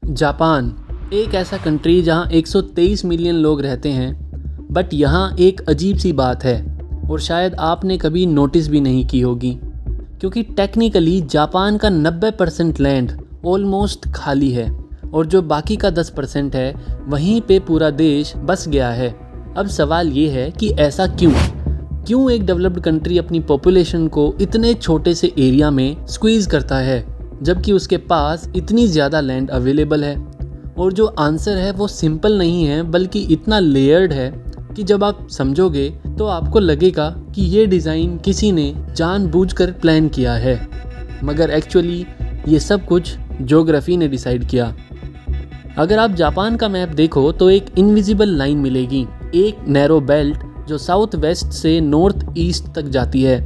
Japan एक ऐसा country जहां 123 मिलियन लोग रहते हैं, बट यहाँ एक अजीब सी बात है और शायद आपने कभी नोटिस भी नहीं की होगी, क्योंकि टेक्निकली जापान का 90% लैंड ऑलमोस्ट खाली है और जो बाकी का 10% है वहीं पे पूरा देश बस गया है। अब सवाल ये है कि ऐसा क्यों एक डेवलप्ड कंट्री अपनी पॉपुलेशन को इतने छोटे से एरिया में स्क्वीज करता है, जबकि उसके पास इतनी ज़्यादा लैंड अवेलेबल है। और जो आंसर है वो सिंपल नहीं है, बल्कि इतना लेयर्ड है कि जब आप समझोगे तो आपको लगेगा कि ये डिज़ाइन किसी ने जानबूझकर प्लान किया है, मगर एक्चुअली ये सब कुछ ज्योग्राफी ने डिसाइड किया। अगर आप जापान का मैप देखो तो एक इनविजिबल लाइन मिलेगी, एक नैरो बेल्ट जो साउथ वेस्ट से नॉर्थ ईस्ट तक जाती है।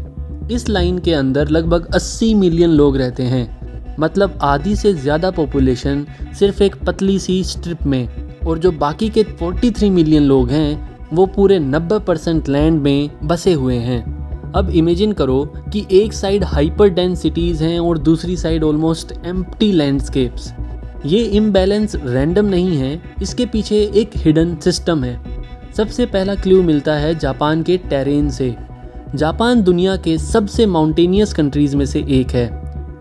इस लाइन के अंदर लगभग 80 मिलियन लोग रहते हैं, मतलब आधी से ज़्यादा पॉपुलेशन सिर्फ एक पतली सी स्ट्रिप में। और जो बाकी के 43 मिलियन लोग हैं वो पूरे 90% लैंड में बसे हुए हैं। अब इमेजिन करो कि एक साइड हाइपर डेंस सिटीज़ हैं और दूसरी साइड ऑलमोस्ट एम्प्टी लैंडस्केप्स। ये इम्बैलेंस रैंडम नहीं है, इसके पीछे एक हिडन सिस्टम है। सबसे पहला क्लू मिलता है जापान के टेरेन से। जापान दुनिया के सबसे माउंटेनियस कंट्रीज़ में से एक है।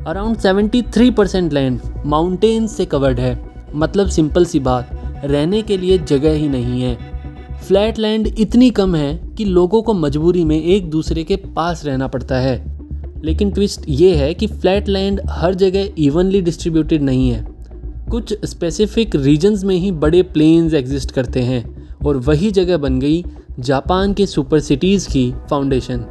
अराउंड 73% लैंड माउंटेन्स से कवर्ड है, मतलब सिंपल सी बात, रहने के लिए जगह ही नहीं है। फ्लैट लैंड इतनी कम है कि लोगों को मजबूरी में एक दूसरे के पास रहना पड़ता है। लेकिन ट्विस्ट ये है कि फ्लैट लैंड हर जगह इवनली डिस्ट्रीब्यूटेड नहीं है। कुछ स्पेसिफिक रीजन्स में ही बड़े प्लेन्स एग्जिस्ट करते हैं, और वही जगह बन गई जापान के सुपर सिटीज़ की फाउंडेशन।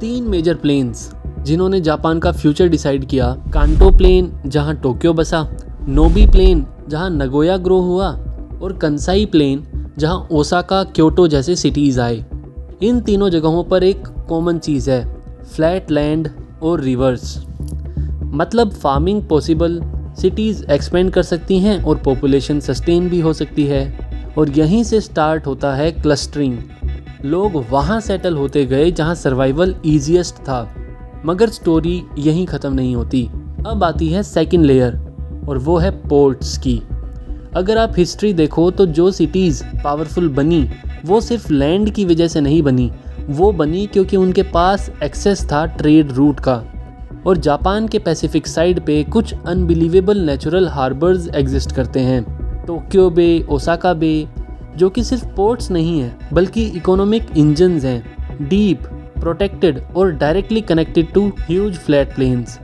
3 मेजर प्लेन्स जिन्होंने जापान का फ्यूचर डिसाइड किया, कांटो प्लेन जहां टोक्यो बसा, नोबी प्लेन जहां नगोया ग्रो हुआ, और कंसाई प्लेन जहां ओसाका, क्योटो जैसे सिटीज़ आए। इन तीनों जगहों पर एक कॉमन चीज़ है, फ्लैट लैंड और रिवर्स। मतलब फार्मिंग पॉसिबल, सिटीज़ एक्सपेंड कर सकती हैं और पॉपुलेशन सस्टेन भी हो सकती है। और यहीं से स्टार्ट होता है क्लस्टरिंग। लोग वहाँ सेटल होते गए जहाँ सर्वाइवल ईजीएस्ट था। मगर स्टोरी यहीं ख़त्म नहीं होती। अब आती है सेकंड लेयर, और वो है पोर्ट्स की। अगर आप हिस्ट्री देखो तो जो सिटीज़ पावरफुल बनी वो सिर्फ लैंड की वजह से नहीं बनी, वो बनी क्योंकि उनके पास एक्सेस था ट्रेड रूट का। और जापान के पैसिफिक साइड पे कुछ अनबिलीवेबल नेचुरल हार्बर्स एग्जिस्ट करते हैं। टोक्यो बे, ओसाका बे, जो कि सिर्फ पोर्ट्स नहीं हैं बल्कि इकोनॉमिक इंजन्स हैं, डीप, प्रोटेक्टेड और directly connected to huge flat plains.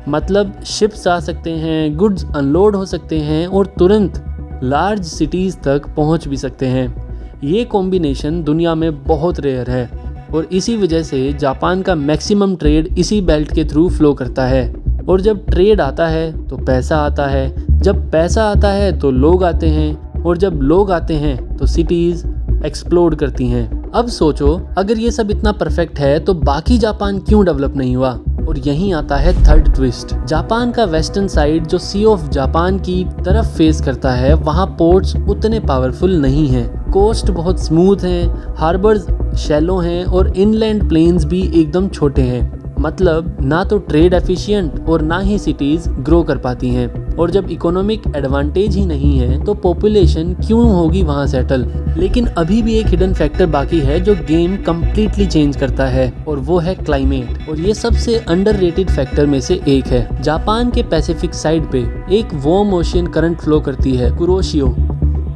मतलब शिप्स आ सकते हैं, गुड्स अनलोड हो सकते हैं और तुरंत लार्ज सिटीज़ तक पहुंच भी सकते हैं। ये कॉम्बिनेशन दुनिया में बहुत रेयर है, और इसी वजह से जापान का मैक्सिमम ट्रेड इसी बेल्ट के थ्रू फ्लो करता है। और जब ट्रेड आता है तो पैसा आता है, जब पैसा आता है तो लोग आते हैं, और जब लोग आते हैं तो सिटीज़ एक्सप्लोड करती हैं। अब सोचो, अगर ये सब इतना परफेक्ट है तो बाकी जापान क्यों डेवलप नहीं हुआ? और यहीं आता है थर्ड ट्विस्ट। जापान का वेस्टर्न साइड जो सी ऑफ जापान की तरफ फेस करता है, वहाँ पोर्ट्स उतने पावरफुल नहीं हैं। कोस्ट बहुत स्मूथ हैं, हार्बर्स शैलो हैं और इनलैंड प्लेन्स भी एकदम छोटे हैं। मतलब ना तो ट्रेड एफिशिएंट और ना ही सिटीज़ ग्रो कर पाती हैं। और जब इकोनॉमिक एडवांटेज ही नहीं है तो पॉपुलेशन क्यों होगी वहाँ सेटल? लेकिन अभी भी एक हिडन फैक्टर बाकी है जो गेम कम्प्लीटली चेंज करता है, और वो है क्लाइमेट। और ये सबसे अंडररेटेड फैक्टर में से एक है। जापान के पैसिफिक साइड पे एक वार्म ओशियन करंट फ्लो करती है, कुरोशियो।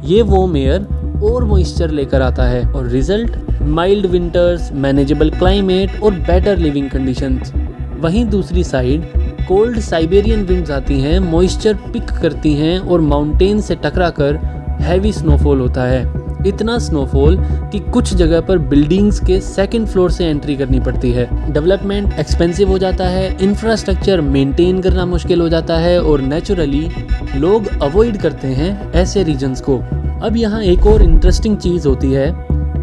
ये वार्म एयर और मॉइस्चर लेकर आता है, और result mild winters, manageable climate और बेटर लिविंग कंडीशंस। वहीं दूसरी साइड कोल्ड साइबेरियन विंड्स आती हैं, मॉइस्चर पिक करती हैं और माउंटेन से टकराकर हैवी स्नोफॉल होता है। इतना स्नोफॉल कि कुछ जगह पर बिल्डिंग्स के सेकंड फ्लोर से एंट्री करनी पड़ती है। डेवलपमेंट एक्सपेंसिव हो जाता है, इंफ्रास्ट्रक्चर मेंटेन करना मुश्किल हो जाता है, और नेचुरली लोग अवॉइड करते हैं ऐसे रीजन्स को। अब यहाँ एक और इंटरेस्टिंग चीज़ होती है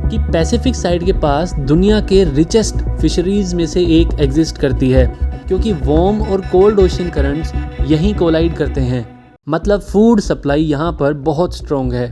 कि पैसिफिक साइड के पास दुनिया के रिचेस्ट फिशरीज में से एक एग्जिस्ट करती है, क्योंकि वार्म और कोल्ड ओशियन करंट्स यहीं कोलाइड करते हैं। मतलब फूड सप्लाई यहाँ पर बहुत स्ट्रॉन्ग है,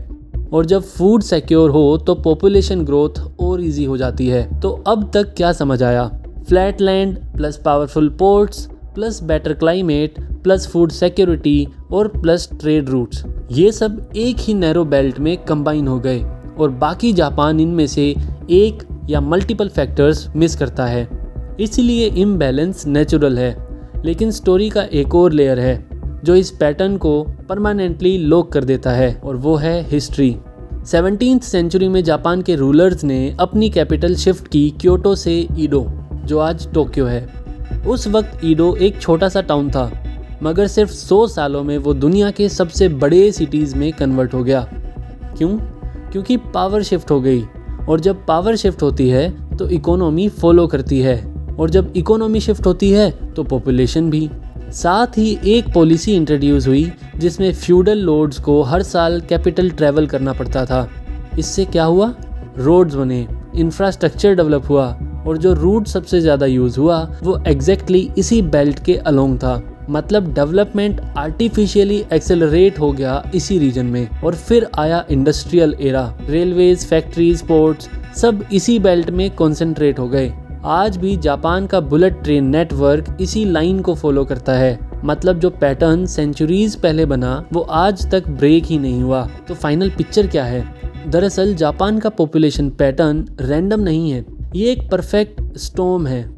और जब फूड सिक्योर हो तो पॉपुलेशन ग्रोथ और इजी हो जाती है। तो अब तक क्या समझ आया? Flat land plus powerful ports plus better climate plus food security और प्लस ट्रेड रूट्स, ये सब एक ही नैरो बेल्ट में कंबाइन हो गए और बाकी जापान इनमें से एक या मल्टीपल फैक्टर्स मिस करता है। इसीलिए इम्बैलेंस नेचुरल है, लेकिन स्टोरी का एक और लेयर है जो इस पैटर्न को परमानेंटली लॉक कर देता है, और वो है हिस्ट्री। 17th सेंचुरी में जापान के रूलर्स ने अपनी कैपिटल शिफ्ट की क्योटो से ईडो, जो आज टोक्यो है। उस वक्त ईडो एक छोटा सा टाउन था, मगर सिर्फ 100 सालों में वो दुनिया के सबसे बड़े सिटीज़ में कन्वर्ट हो गया। क्यों? क्योंकि पावर शिफ्ट हो गई, और जब पावर शिफ्ट होती है तो इकोनॉमी फॉलो करती है, और जब इकोनॉमी शिफ्ट होती है तो पॉपुलेशन भी। साथ ही एक पॉलिसी इंट्रोड्यूस हुई जिसमें फ्यूडल लॉर्ड्स को हर साल कैपिटल ट्रैवल करना पड़ता था। इससे क्या हुआ? रोड्स बने, इंफ्रास्ट्रक्चर डेवलप हुआ, और जो रूट सबसे ज़्यादा यूज़ हुआ वो एग्जैक्टली इसी बेल्ट के अलोंग था। मतलब डेवलपमेंट आर्टिफिशियली एक्सेलरेट हो गया इसी रीजन में। और फिर आया industrial era, railways, factories, ports सब इसी बेल्ट में कॉन्सेंट्रेट हो गए। आज भी जापान का बुलेट ट्रेन नेटवर्क इसी लाइन को फॉलो करता है। मतलब जो पैटर्न सेंचुरीज पहले बना वो आज तक ब्रेक ही नहीं हुआ। तो फाइनल पिक्चर क्या है? दरअसल जापान का पॉपुलेशन पैटर्न रैंडम नहीं है, ये एक परफेक्ट स्टॉर्म है।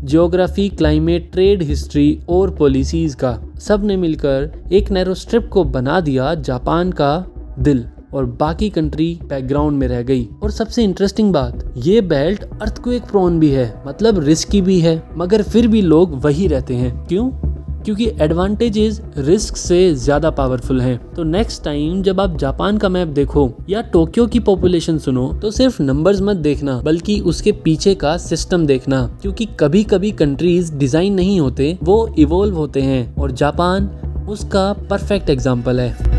ज्योग्राफी, क्लाइमेट, ट्रेड हिस्ट्री और पॉलिसीज का सब ने मिलकर एक नैरो स्ट्रिप को बना दिया जापान का दिल, और बाकी कंट्री बैकग्राउंड में रह गई। और सबसे इंटरेस्टिंग बात, ये बेल्ट अर्थक्वेक प्रोन भी है, मतलब रिस्की भी है, मगर फिर भी लोग वही रहते हैं। क्यों? क्योंकि एडवांटेजेस रिस्क से ज़्यादा पावरफुल हैं। तो नेक्स्ट टाइम जब आप जापान का मैप देखो या टोक्यो की पॉपुलेशन सुनो तो सिर्फ नंबर्स मत देखना, बल्कि उसके पीछे का सिस्टम देखना। क्योंकि कभी कभी कंट्रीज डिज़ाइन नहीं होते, वो इवॉल्व होते हैं, और जापान उसका परफेक्ट एग्जाम्पल है।